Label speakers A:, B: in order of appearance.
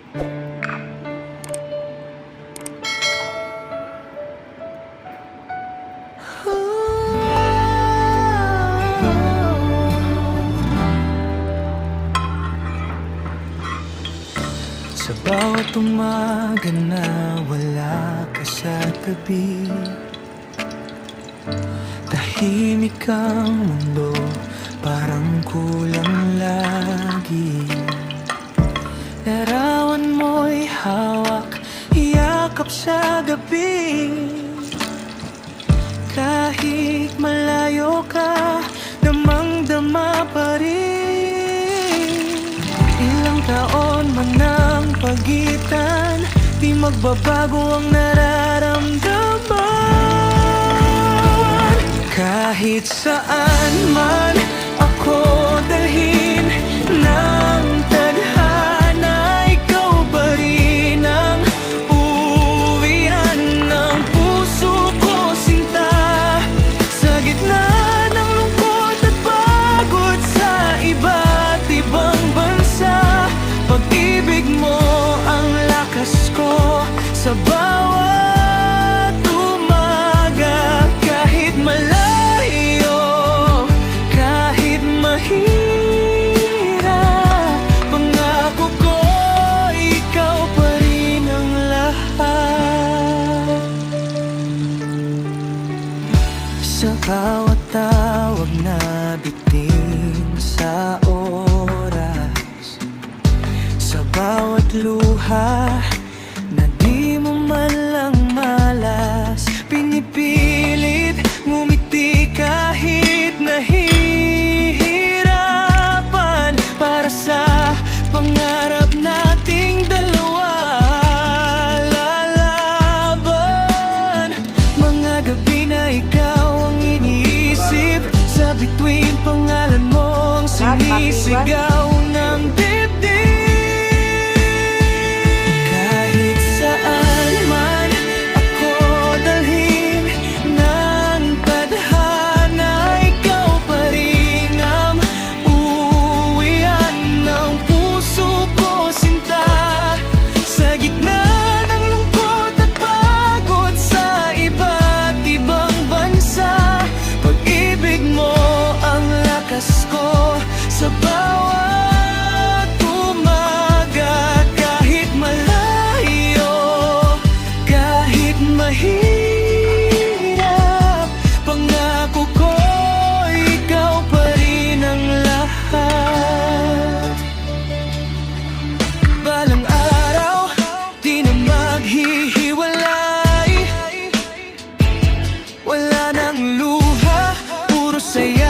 A: Sa bawat umaga na wala ka sa tabi, tahimik ang mundo, parang kulang lagi. Larawan mo'y hawak, yakap sa gabi. Kahit malayo ka, damang-dama pa rin. Ilang taon man ang pagitan, di magbabago ang nararamdaman. Kahit saan man ako dalhin ng tadhana, ikaw pa rin ang uwian ng puso ko, sinta. Sa gitna ng lungkot at pagod sa iba't ibang bansa, pag-ibig mo ang lakas ko sa bawat umaga. Kahit malayo, kahit mahirap, pangako ko ikaw pa rin ang lahat. Sa bawat tawag na bitin sa oras, sa bawat luha na di mo man lang malas, pinipilit ngumiti kahit nahihirapan, para sa pangarap nating dalawa lalaban. Mga gabi na ikaw ang iniisip, sa bituin pangalan mo ang sinisigaw ng dibdib. Kahit saan man ako dalhin ng tadhana, ikaw pa rin ang uwian ng puso ko, sinta. Sa gitna ng lungkot at pagod sa iba't ibang bansa, pag-ibig mo ang lakas ko sa bawat umaga. Kahit malayo, kahit mahirap, pangako ko ikaw pa rin ang lahat. Balang araw, di na maghihiwalay, wala nang luha, puro saya